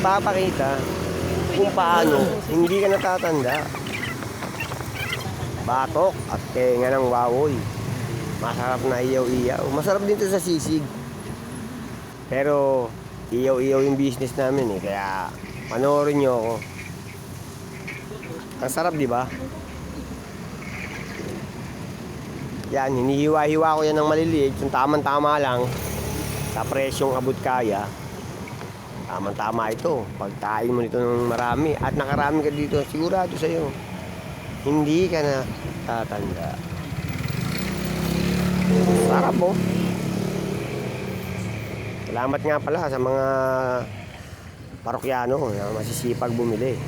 ipapakita kung paano hindi ka natatanda. Batok at tenga ng wawoy. Masarap na iyaw-iyaw. Masarap din to sa sisig. Pero iyaw-iyaw yung business namin eh. Kaya panoorin nyo ako. Ang sarap, di ba? Yan, hinihiwa-hiwa ko yan ng maliliit. Yung tamang-tama lang sa presyong abot kaya. Tamang-tama ito. Pagkain mo nito ng marami at nakarami ka dito, sigurado sa'yo, hindi ka na tatanda. Sarap po. Salamat nga pala sa mga parokyano na masisipag bumili.